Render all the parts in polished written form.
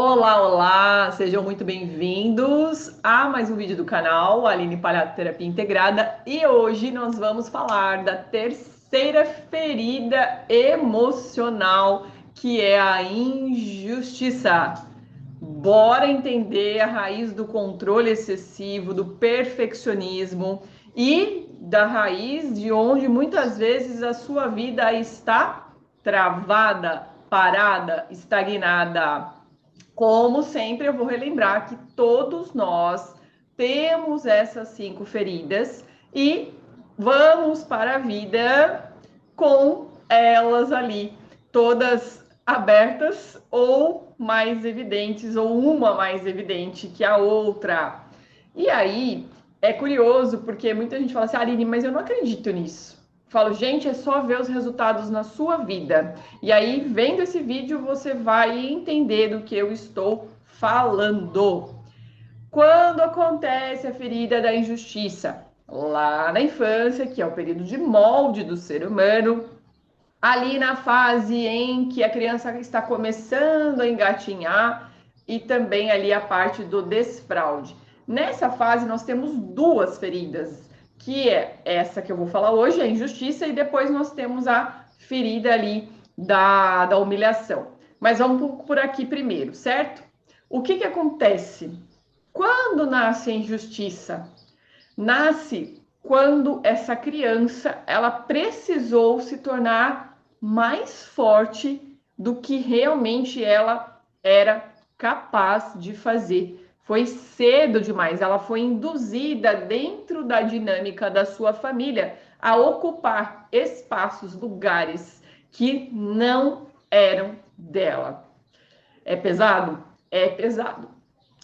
Olá, olá! Sejam muito bem-vindos a mais um vídeo do canal Aline Palhato Terapia Integrada e hoje nós vamos falar da terceira ferida emocional, que é a injustiça. Bora entender a raiz do controle excessivo, do perfeccionismo e da raiz de onde muitas vezes a sua vida está travada, parada, estagnada. Como sempre, eu vou relembrar que todos nós temos essas 5 feridas e vamos para a vida com elas ali, todas abertas ou mais evidentes, ou uma mais evidente que a outra. E aí é curioso, porque muita gente fala assim, Aline, mas eu não acredito nisso. Falo, gente, é só ver os resultados na sua vida. E aí, vendo esse vídeo, você vai entender do que eu estou falando. Quando acontece a ferida da injustiça? Lá na infância, que é o período de molde do ser humano, ali na fase em que a criança está começando a engatinhar e também ali a parte do desfraude. Nessa fase, nós temos duas feridas, que é essa que eu vou falar hoje, a injustiça, e depois nós temos a ferida ali da humilhação. Mas vamos por aqui primeiro, certo? O que acontece? Quando nasce a injustiça? Nasce quando essa criança ela precisou se tornar mais forte do que realmente ela era capaz de fazer. Foi cedo demais, ela foi induzida dentro da dinâmica da sua família a ocupar espaços, lugares que não eram dela. É pesado? É pesado.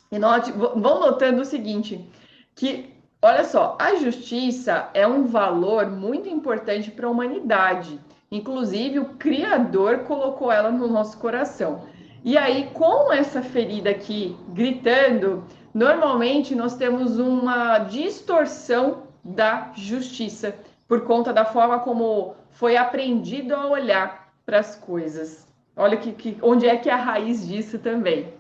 E vão notando o seguinte, que, olha só, a justiça é um valor muito importante para a humanidade. Inclusive, o Criador colocou ela no nosso coração. E aí, com essa ferida aqui gritando, normalmente nós temos uma distorção da justiça, por conta da forma como foi aprendido a olhar para as coisas. Olha onde é que é a raiz disso também.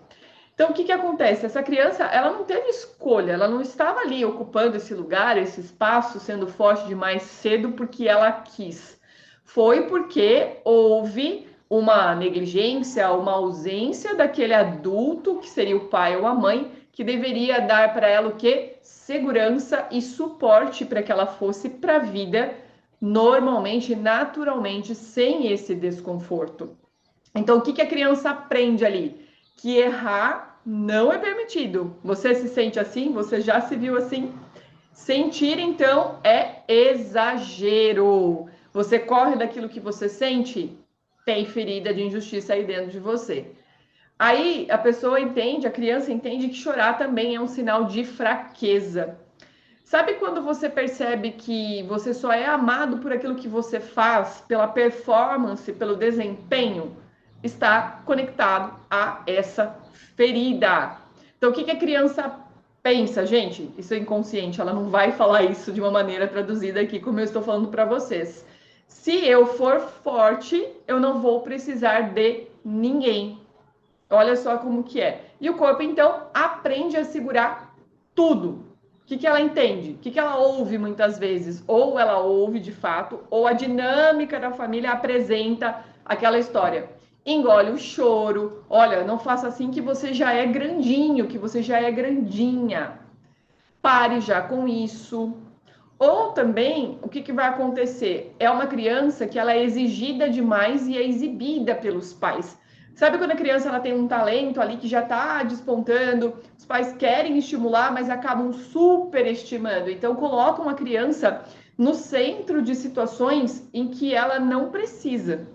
Então, o que acontece? Essa criança, ela não teve escolha, ela não estava ali ocupando esse lugar, esse espaço, sendo forte demais cedo porque ela quis. Foi porque houve uma negligência, uma ausência daquele adulto, que seria o pai ou a mãe, que deveria dar para ela o quê? Segurança e suporte para que ela fosse para a vida normalmente, naturalmente, sem esse desconforto. Então, o que a criança aprende ali? Que errar não é permitido. Você se sente assim? Você já se viu assim? Sentir, então, é exagero. Você corre daquilo que você sente? Tem ferida de injustiça aí dentro de você. Aí a pessoa entende, a criança entende que chorar também é um sinal de fraqueza. Sabe quando você percebe que você só é amado por aquilo que você faz, pela performance, pelo desempenho? Está conectado a essa ferida. Então, o que a criança pensa, gente? Isso é inconsciente, ela não vai falar isso de uma maneira traduzida aqui, como eu estou falando para vocês. Se eu for forte, eu não vou precisar de ninguém. Olha só como que é. E o corpo, então, aprende a segurar tudo. O que ela entende? O que ela ouve muitas vezes? Ou ela ouve de fato, ou a dinâmica da família apresenta aquela história. Engole o choro. Olha, não faça assim que você já é grandinho, que você já é grandinha. Pare já com isso. Ou também, o que vai acontecer? É uma criança que ela é exigida demais e é exibida pelos pais. Sabe quando a criança ela tem um talento ali que já está despontando, os pais querem estimular, mas acabam superestimando. Então, colocam a criança no centro de situações em que ela não precisa,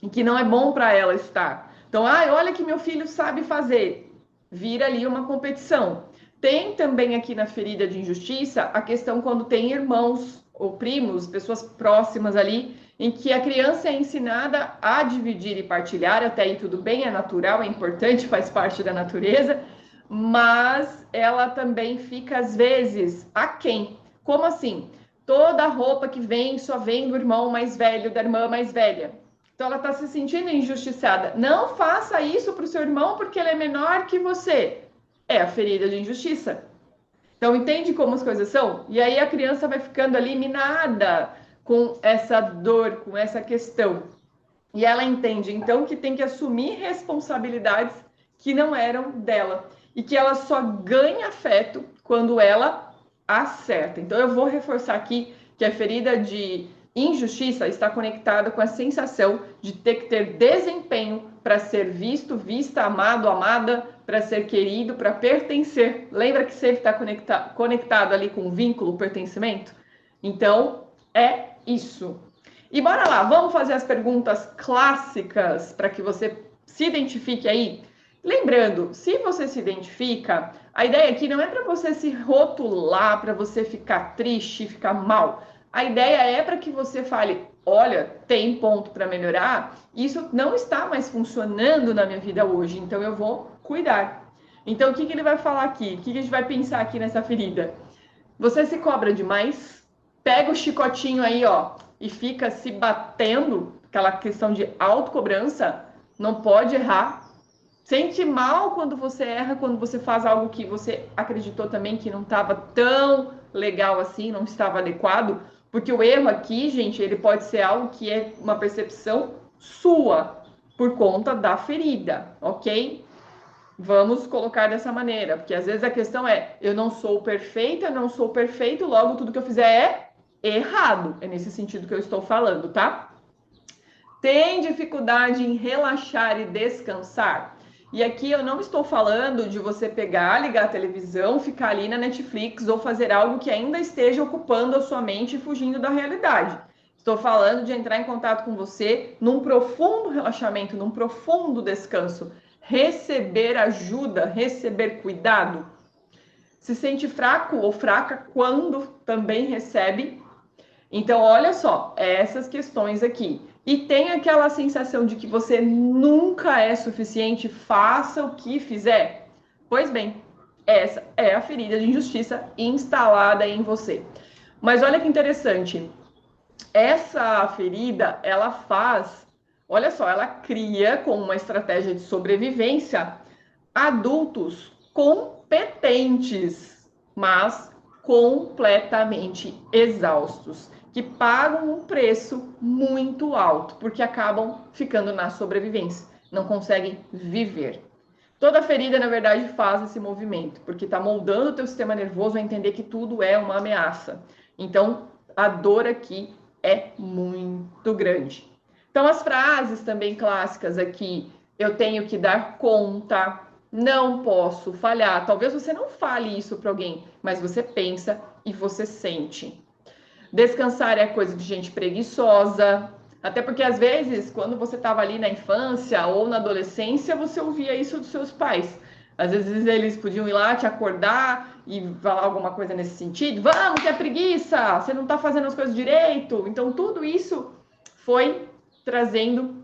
em que não é bom para ela estar. Então, olha que meu filho sabe fazer. Vira ali uma competição. Tem também aqui na ferida de injustiça a questão quando tem irmãos ou primos, pessoas próximas ali, em que a criança é ensinada a dividir e partilhar, até aí tudo bem, é natural, é importante, faz parte da natureza, mas ela também fica, às vezes, aquém. Como assim? Toda a roupa que vem só vem do irmão mais velho, da irmã mais velha. Então, ela está se sentindo injustiçada. Não faça isso para o seu irmão porque ele é menor que você. É a ferida de injustiça. Então, entende como as coisas são? E aí a criança vai ficando ali minada com essa dor, com essa questão. E ela entende, então, que tem que assumir responsabilidades que não eram dela. E que ela só ganha afeto quando ela acerta. Então, eu vou reforçar aqui que a ferida de injustiça está conectada com a sensação de ter que ter desempenho para ser visto, vista, amado, amada, para ser querido, para pertencer. Lembra que sempre está conectado ali com o vínculo, o pertencimento? Então, é isso. E bora lá, vamos fazer as perguntas clássicas para que você se identifique aí. Lembrando, se você se identifica, a ideia aqui não é para você se rotular, para você ficar triste, ficar mal. A ideia é para que você fale, olha, tem ponto para melhorar, isso não está mais funcionando na minha vida hoje, então eu vou cuidar. Então, o que ele vai falar aqui? O que a gente vai pensar aqui nessa ferida? Você se cobra demais? Pega o chicotinho aí, ó, e fica se batendo, aquela questão de autocobrança, não pode errar. Sente mal quando você erra, quando você faz algo que você acreditou também que não estava tão legal assim, não estava adequado, porque o erro aqui, gente, ele pode ser algo que é uma percepção sua, por conta da ferida, ok? Vamos colocar dessa maneira, porque às vezes a questão é, eu não sou perfeita, não sou perfeito, logo tudo que eu fizer é errado. É nesse sentido que eu estou falando, tá? Tem dificuldade em relaxar e descansar? E aqui eu não estou falando de você pegar, ligar a televisão, ficar ali na Netflix ou fazer algo que ainda esteja ocupando a sua mente e fugindo da realidade. Estou falando de entrar em contato com você num profundo relaxamento, num profundo descanso. Receber ajuda, receber cuidado. Se sente fraco ou fraca quando também recebe. Então, olha só, essas questões aqui. E tem aquela sensação de que você nunca é suficiente, faça o que fizer. Pois bem, essa é a ferida de injustiça instalada em você. Mas olha que interessante, essa ferida, ela faz, olha só, ela cria com uma estratégia de sobrevivência adultos competentes, mas completamente exaustos, que pagam um preço muito alto, porque acabam ficando na sobrevivência, não conseguem viver. Toda ferida, na verdade, faz esse movimento, porque está moldando o teu sistema nervoso a entender que tudo é uma ameaça. Então, a dor aqui é muito grande. Então, as frases também clássicas aqui, eu tenho que dar conta, não posso falhar. Talvez você não fale isso para alguém, mas você pensa e você sente. Descansar é coisa de gente preguiçosa. Até porque, às vezes, quando você estava ali na infância ou na adolescência, você ouvia isso dos seus pais. Às vezes, eles podiam ir lá te acordar e falar alguma coisa nesse sentido. Vamos, que é preguiça! Você não está fazendo as coisas direito. Então, tudo isso foi trazendo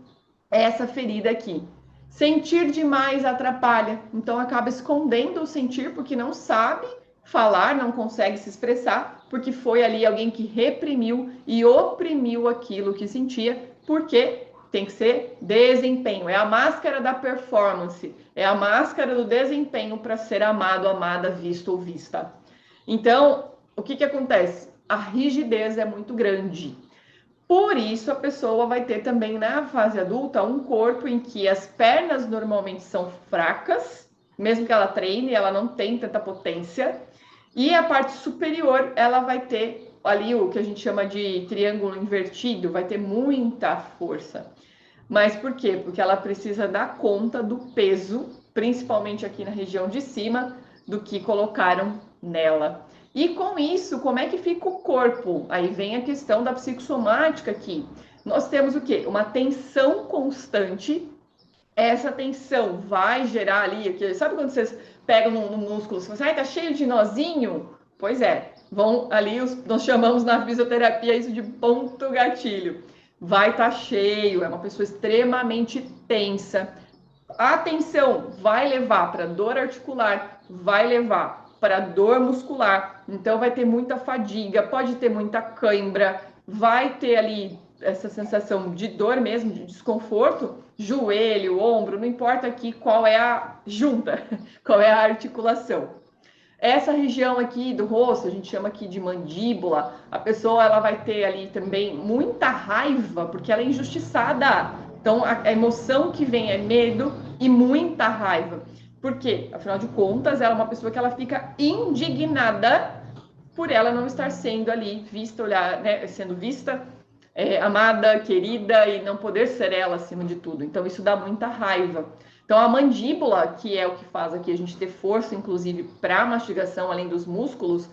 essa ferida aqui. Sentir demais atrapalha. Então, acaba escondendo o sentir porque não sabe falar, não consegue se expressar, porque foi ali alguém que reprimiu e oprimiu aquilo que sentia, porque tem que ser desempenho. É a máscara da performance, é a máscara do desempenho para ser amado, amada, visto ou vista. Então, o que acontece? A rigidez é muito grande. Por isso, a pessoa vai ter também na fase adulta um corpo em que as pernas normalmente são fracas, mesmo que ela treine, ela não tem tanta potência. E a parte superior, ela vai ter ali o que a gente chama de triângulo invertido, vai ter muita força. Mas por quê? Porque ela precisa dar conta do peso, principalmente aqui na região de cima, do que colocaram nela. E com isso, como é que fica o corpo? Aí vem a questão da psicossomática aqui. Nós temos o quê? Uma tensão constante. Essa tensão vai gerar ali, aqui, sabe quando vocês pegam no músculo, você fala assim, tá cheio de nozinho? Pois é, vão ali, nós chamamos na fisioterapia isso de ponto gatilho. Vai estar cheio, é uma pessoa extremamente tensa. A tensão vai levar para dor articular, vai levar para dor muscular, então vai ter muita fadiga, pode ter muita cãibra, vai ter ali essa sensação de dor mesmo, de desconforto, joelho, ombro, não importa aqui qual é a junta, qual é a articulação. Essa região aqui do rosto, a gente chama aqui de mandíbula, a pessoa ela vai ter ali também muita raiva, porque ela é injustiçada. Então, a emoção que vem é medo e muita raiva. Por quê? Afinal de contas, ela é uma pessoa que ela fica indignada por ela não estar sendo ali vista, olhar, né, sendo vista, amada, querida e não poder ser ela acima de tudo. Então, isso dá muita raiva. Então, a mandíbula, que é o que faz aqui a gente ter força, inclusive, para mastigação, além dos músculos,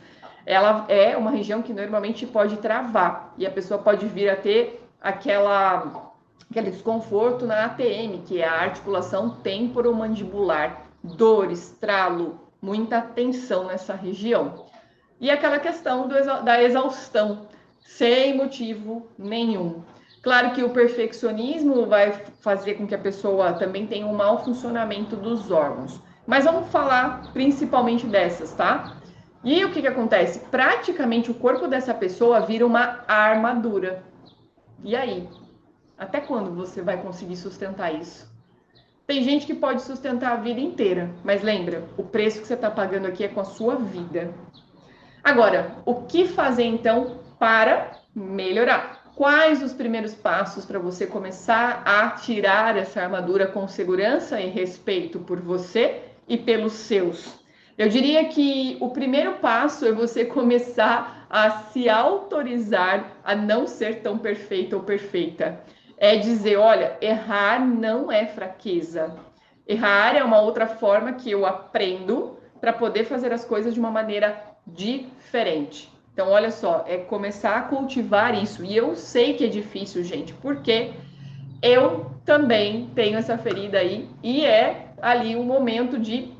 ela é uma região que normalmente pode travar. E a pessoa pode vir a ter aquele desconforto na ATM, que é a articulação temporomandibular, dor, estralo, muita tensão nessa região. E aquela questão da exaustão, sem motivo nenhum. Claro que o perfeccionismo vai fazer com que a pessoa também tenha um mau funcionamento dos órgãos. Mas vamos falar principalmente dessas, tá? E o que acontece? Praticamente o corpo dessa pessoa vira uma armadura. E aí? Até quando você vai conseguir sustentar isso? Tem gente que pode sustentar a vida inteira, mas lembra, o preço que você está pagando aqui é com a sua vida. Agora, o que fazer então para melhorar? Quais os primeiros passos para você começar a tirar essa armadura com segurança e respeito por você e pelos seus? Eu diria que o primeiro passo é você começar a se autorizar a não ser tão perfeita ou perfeita. É dizer, olha, errar não é fraqueza. Errar é uma outra forma que eu aprendo para poder fazer as coisas de uma maneira diferente. Então, olha só, é começar a cultivar isso. E eu sei que é difícil, gente, porque eu também tenho essa ferida aí e é ali um momento de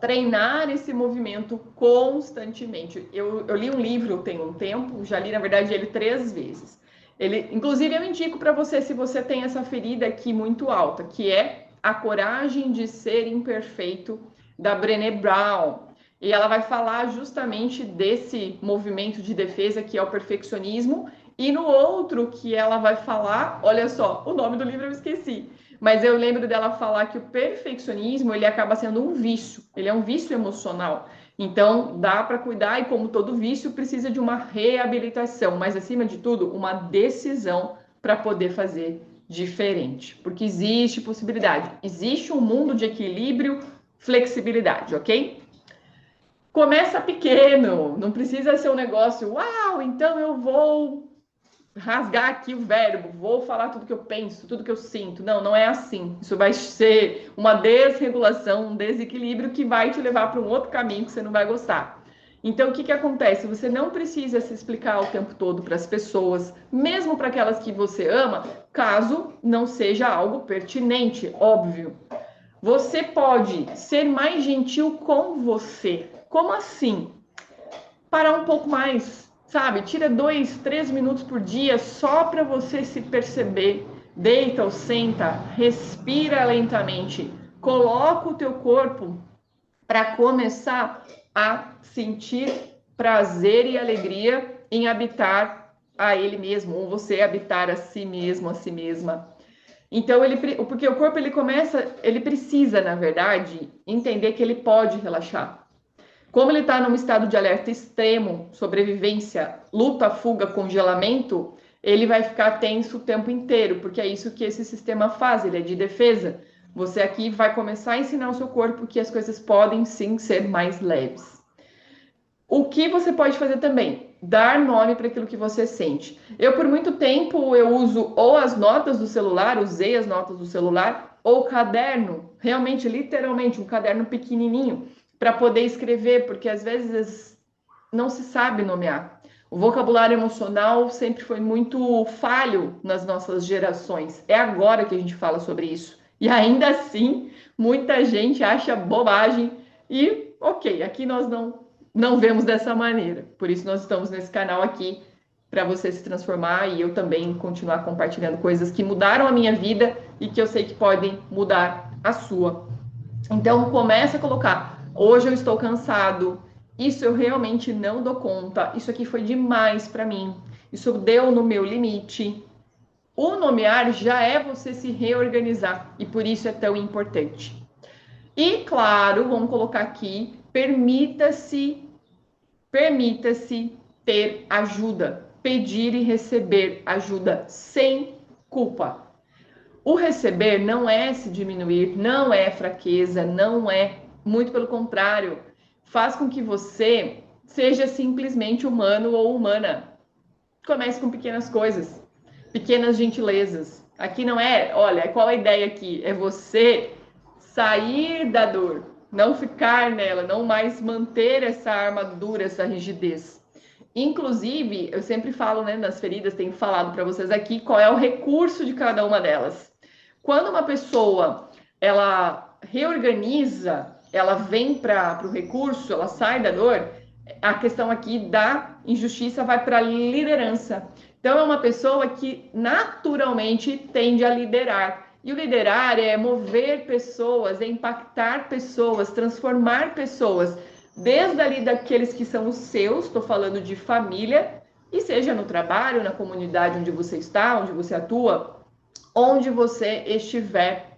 treinar esse movimento constantemente. Eu li um livro tem um tempo, já li, na verdade, ele 3 vezes. Inclusive, eu indico para você, se você tem essa ferida aqui muito alta, que é A Coragem de Ser Imperfeito, da Brené Brown. E ela vai falar justamente desse movimento de defesa que é o perfeccionismo. E no outro que ela vai falar, olha só, o nome do livro eu esqueci, mas eu lembro dela falar que o perfeccionismo, ele acaba sendo um vício, ele é um vício emocional. Então, dá para cuidar e como todo vício, precisa de uma reabilitação, mas acima de tudo, uma decisão para poder fazer diferente. Porque existe possibilidade, existe um mundo de equilíbrio, flexibilidade, ok? Começa pequeno, não precisa ser um negócio, uau, então eu vou rasgar aqui o verbo, vou falar tudo que eu penso, tudo que eu sinto. Não, não é assim. Isso vai ser uma desregulação, um desequilíbrio que vai te levar para um outro caminho que você não vai gostar. Então, o que acontece? Você não precisa se explicar o tempo todo para as pessoas, mesmo para aquelas que você ama, caso não seja algo pertinente, óbvio. Você pode ser mais gentil com você. Como assim? Parar um pouco mais, sabe? Tira 2, 3 minutos por dia só para você se perceber. Deita ou senta, respira lentamente. Coloca o teu corpo para começar a sentir prazer e alegria em habitar a ele mesmo, ou você habitar a si mesmo, a si mesma. Então, porque o corpo ele precisa, na verdade, entender que ele pode relaxar. Como ele está num estado de alerta extremo, sobrevivência, luta, fuga, congelamento, ele vai ficar tenso o tempo inteiro, porque é isso que esse sistema faz, ele é de defesa. Você aqui vai começar a ensinar o seu corpo que as coisas podem sim ser mais leves. O que você pode fazer também? Dar nome para aquilo que você sente. Eu, por muito tempo, eu uso ou as notas do celular, usei as notas do celular, ou caderno, realmente, literalmente, um caderno pequenininho, para poder escrever, porque às vezes não se sabe nomear. O vocabulário emocional sempre foi muito falho nas nossas gerações. É agora que a gente fala sobre isso. E ainda assim, muita gente acha bobagem. E, ok, aqui nós não vemos dessa maneira. Por isso nós estamos nesse canal aqui para você se transformar e eu também continuar compartilhando coisas que mudaram a minha vida e que eu sei que podem mudar a sua. Então, começa a colocar. Hoje eu estou cansado. Isso eu realmente não dou conta. Isso aqui foi demais para mim. Isso deu no meu limite. O nomear já é você se reorganizar e por isso é tão importante. E claro, vamos colocar aqui, permita-se ter ajuda, pedir e receber ajuda sem culpa. O receber não é se diminuir, não é fraqueza, não é, muito pelo contrário, faz com que você seja simplesmente humano ou humana. Comece com pequenas coisas, pequenas gentilezas. Aqui não é, olha, qual a ideia aqui? É você sair da dor, não ficar nela, não mais manter essa armadura, essa rigidez. Inclusive, eu sempre falo, né, nas feridas, tenho falado para vocês aqui qual é o recurso de cada uma delas. Quando uma pessoa, ela reorganiza, ela vem para o recurso, ela sai da dor, a questão aqui da injustiça vai para a liderança. Então, é uma pessoa que naturalmente tende a liderar. E o liderar é mover pessoas, é impactar pessoas, transformar pessoas, desde ali daqueles que são os seus, estou falando de família, e seja no trabalho, na comunidade onde você está, onde você atua, onde você estiver.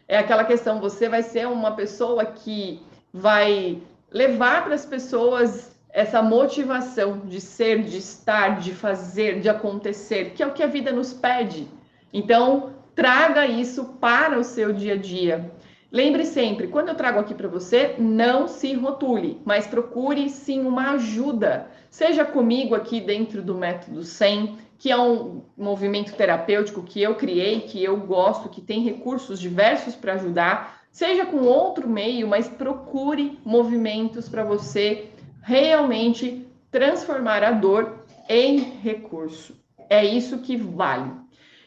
É aquela questão, você vai ser uma pessoa que vai levar para as pessoas essa motivação de ser, de estar, de fazer, de acontecer, que é o que a vida nos pede. Então, traga isso para o seu dia a dia. Lembre sempre, quando eu trago aqui para você, não se rotule, mas procure sim uma ajuda. Seja comigo aqui dentro do Método 100, que é um movimento terapêutico que eu criei, que eu gosto, que tem recursos diversos para ajudar. Seja com outro meio, mas procure movimentos para você realmente transformar a dor em recurso. É isso que vale.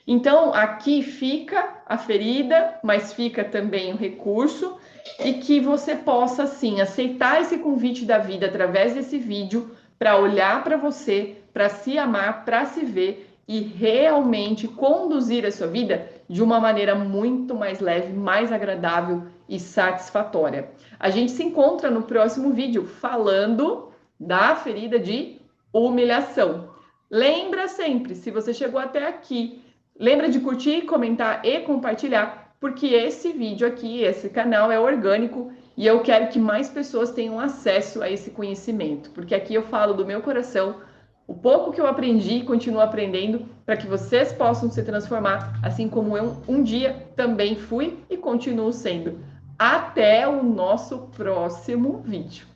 Então, aqui fica a ferida, mas fica também o recurso, e que você possa, sim, aceitar esse convite da vida através desse vídeo para olhar para você, para se amar, para se ver e realmente conduzir a sua vida de uma maneira muito mais leve, mais agradável e satisfatória. A gente se encontra no próximo vídeo falando da ferida de humilhação. Lembra sempre, se você chegou até aqui, lembra de curtir, comentar e compartilhar, porque esse vídeo aqui, esse canal é orgânico e eu quero que mais pessoas tenham acesso a esse conhecimento, porque aqui eu falo do meu coração, o pouco que eu aprendi e continuo aprendendo, para que vocês possam se transformar, assim como eu um dia também fui e continuo sendo. Até o nosso próximo vídeo.